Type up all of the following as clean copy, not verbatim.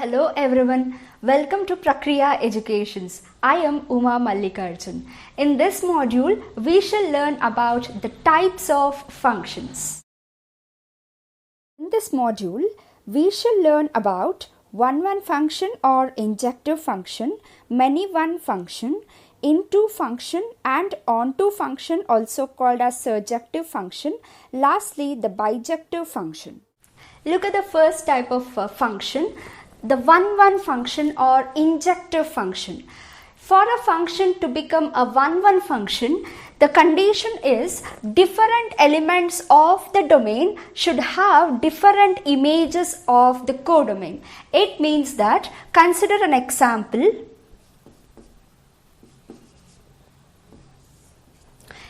Hello everyone, welcome to Prakriya Educations. I am Mallikarjuna. In this module, we shall learn about the types of functions. In this module, we shall learn about one-one function or injective function, many-one function, into function and onto function, also called as surjective function. Lastly, the bijective function. Look at the first type of function, the one-one function or injective function. For a function to become a one-one function, the condition is different elements of the domain should have different images of the codomain. It means that, consider an example.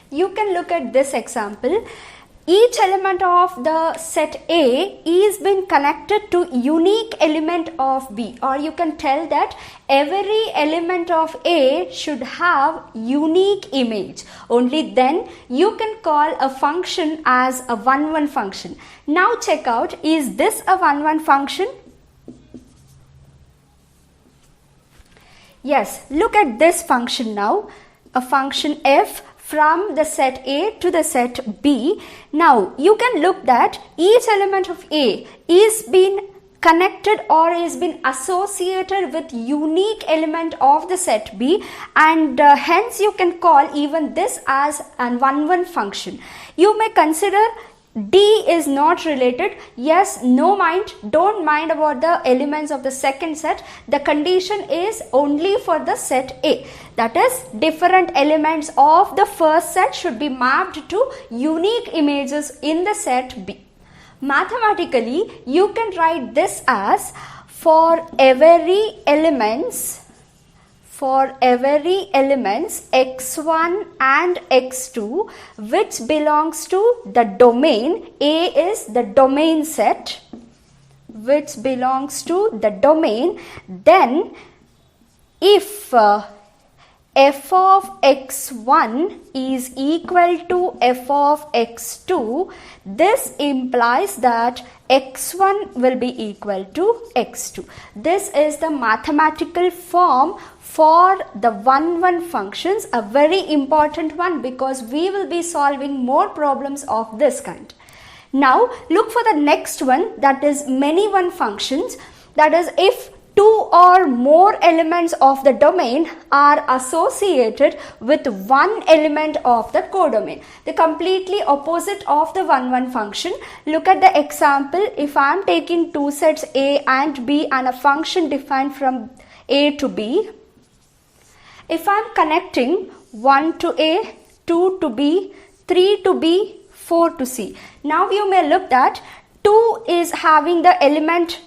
You can look at this example. Each element of the set A is been connected to unique element of B, or you can tell that every element of A should have unique image. Only then you can call a function as a one-one function. Now check out, is this a one-one function? Yes, look at this function now, a function f from the set A to the set B. Now you can look that each element of A is been connected or is been associated with unique element of the set B, and hence you can call even this as an one-one function. You may consider D is not related. Yes, no mind, don't mind about the elements of the second set. The condition is only for the set A. That is, different elements of the first set should be mapped to unique images in the set B. Mathematically, you can write this as for every elements x1 and x2 which belongs to the domain, A is the domain set which belongs to the domain, then if f of x1 is equal to f of x2, this implies that x1 will be equal to x2. This is the mathematical form for the one-one functions, a very important one because we will be solving more problems of this kind. Now look for the next one, that is many-one functions. That is, if two or more elements of the domain are associated with one element of the codomain, the completely opposite of the one-one function. Look at the example. If I am taking two sets A and B and a function defined from A to B, if I am connecting 1 to A, 2 to B, 3 to B, 4 to C. Now you may look that 2 is having the image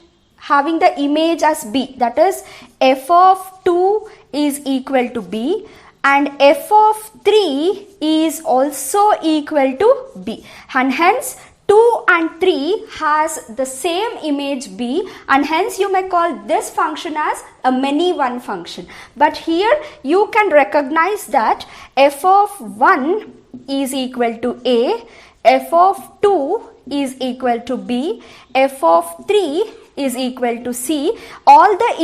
as B, that is f of 2 is equal to B, and f of 3 is also equal to B, and hence 2 and 3 has the same image B, and hence you may call this function as a many-one function. But here you can recognize that f of 1 is equal to A, f of 2 is equal to B, f of 3 is equal to C. All the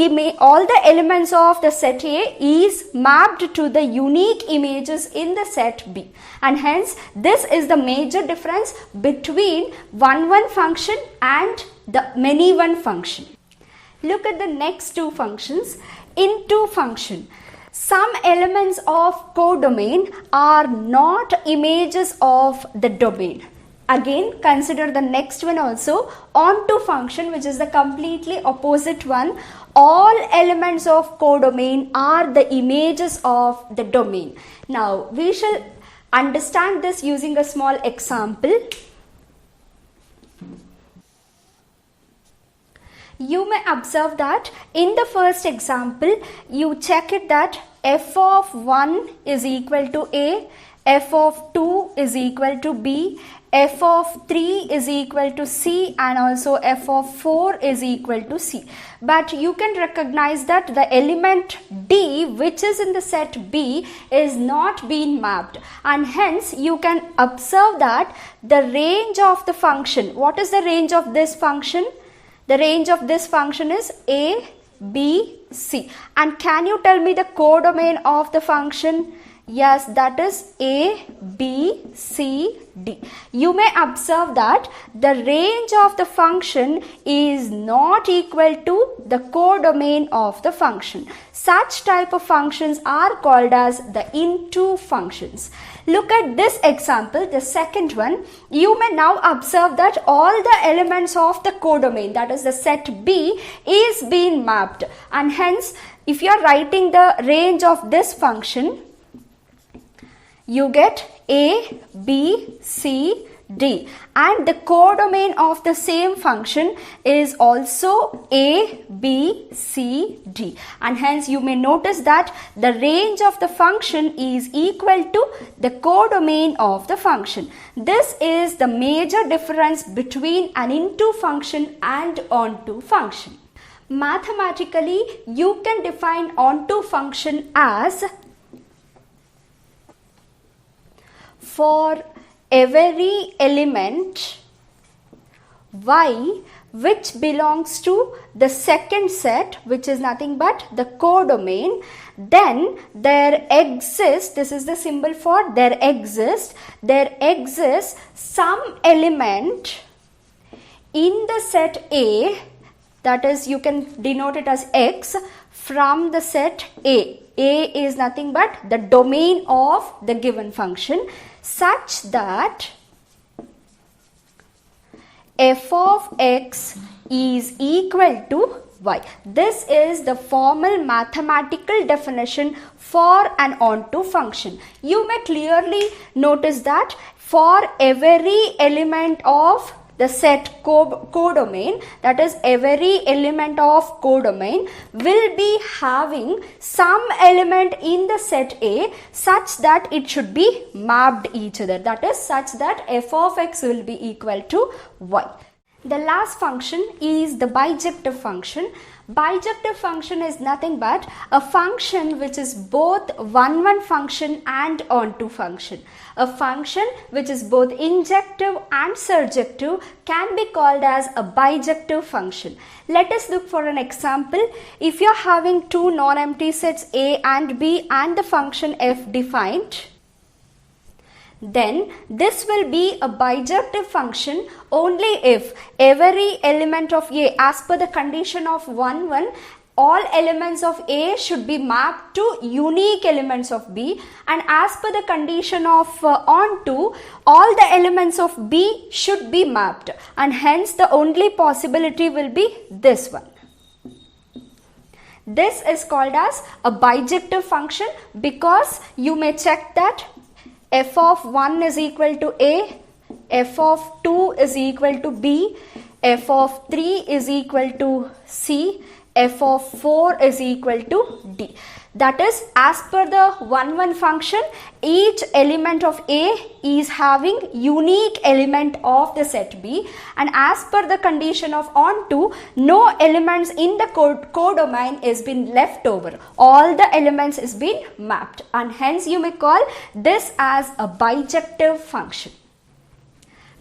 elements of the set A is mapped to the unique images in the set B, and hence this is the major difference between one-one function and the many-one function. Look at the next two functions. Into function. Some elements of codomain are not images of the domain. Again, consider the next one also, onto function, which is the completely opposite one. All elements of codomain are the images of the domain. Now, we shall understand this using a small example. You may observe that in the first example, you check it that f of 1 is equal to A, f of 2 is equal to B, f of 3 is equal to C, and also f of 4 is equal to C. But you can recognize that the element D, which is in the set B, is not being mapped, and hence you can observe that the range of the function, what is the range of this function? The range of this function is A, B, C. And can you tell me the codomain of the function? Yes, that is A, B, C, D. You may observe that the range of the function is not equal to the codomain of the function. Such type of functions are called as the into functions. Look at this example, the second one. You may now observe that all the elements of the codomain, that is the set B, is being mapped. And hence, if you are writing the range of this function, you get A, B, C, D, and the codomain of the same function is also A, B, C, D, and hence you may notice that the range of the function is equal to the codomain of the function. This is the major difference between an into function and onto function. Mathematically, you can define onto function as for every element y which belongs to the second set, which is nothing but the codomain, then there exists, this is the symbol for there exists some element in the set A, that is you can denote it as X, from the set A. A is nothing but the domain of the given function, such that f of x is equal to y. This is the formal mathematical definition for an onto function. You may clearly notice that for every element of the set codomain, that is every element of codomain will be having some element in the set A such that it should be mapped each other, that is such that f of x will be equal to y. The last function is the bijective function. Bijective function is nothing but a function which is both one function and onto function. A function which is both injective and surjective can be called as a bijective function. Let us look for an example. If you are having two non-empty sets A and B and the function f defined, then this will be a bijective function only if every element of A, as per the condition of 1, all elements of A should be mapped to unique elements of B, and as per the condition of onto, all the elements of B should be mapped, and hence the only possibility will be this one. This is called as a bijective function because you may check that f of 1 is equal to A, f of 2 is equal to B, f of 3 is equal to C, f of 4 is equal to D. That is, as per the 1 function, each element of A is having unique element of the set B, and as per the condition of onto, no elements in the codomain is been left over. All the elements is been mapped, and hence you may call this as a bijective function.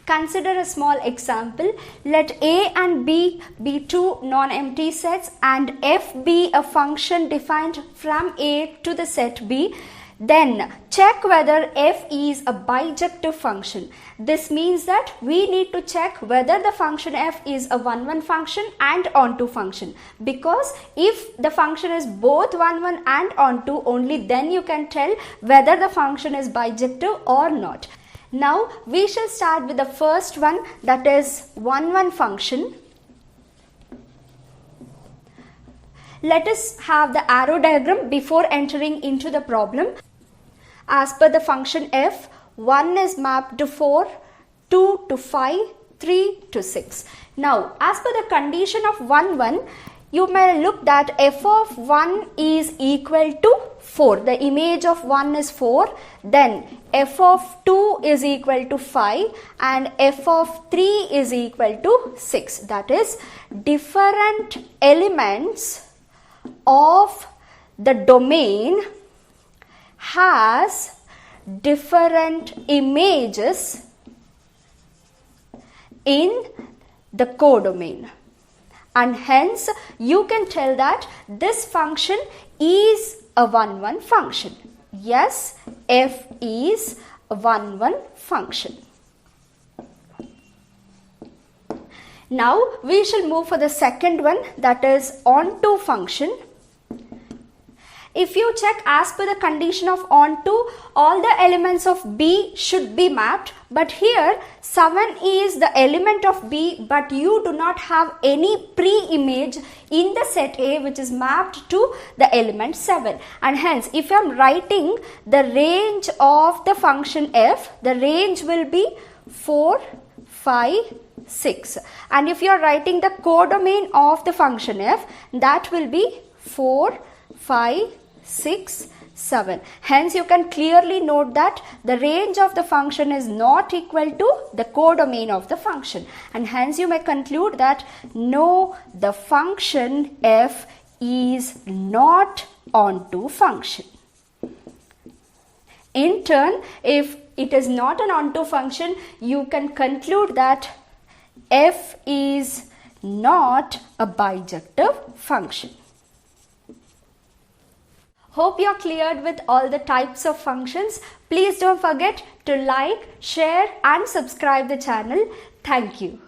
Consider a small example. Let A and B be two non-empty sets and f be a function defined from A to the set B. Then check whether f is a bijective function. This means that we need to check whether the function f is a 1 function and onto function, because if the function is both 1 and onto, only then you can tell whether the function is bijective or not. Now we shall start with the first one, that is 1 function. Let us have the arrow diagram before entering into the problem. As per the function f, 1 is mapped to 4, 2 to 5, 3 to 6. Now as per the condition of 1, you may look that f of 1 is equal to 4. The image of 1 is 4. Then f of 2 is equal to 5 and f of 3 is equal to 6. That is, different elements of the domain has different images in the codomain. and hence you can tell that this function is a 1-1 function. Yes, f is a 1-1 function. Now we shall move for the second one, that is onto function. If you check as per the condition of onto, all the elements of B should be mapped, but here 7 is the element of B, but you do not have any pre-image in the set A which is mapped to the element 7, and hence if I am writing the range of the function f, the range will be 4, 5, 6, and if you are writing the codomain of the function f, that will be 4, 5, 6, 7. Hence you can clearly note that the range of the function is not equal to the codomain of the function, and hence you may conclude that no, the function f is not onto function. In turn, if it is not an onto function, you can conclude that f is not a bijective function. Hope you are cleared with all the types of functions. Please don't forget to like, share and subscribe the channel. Thank you.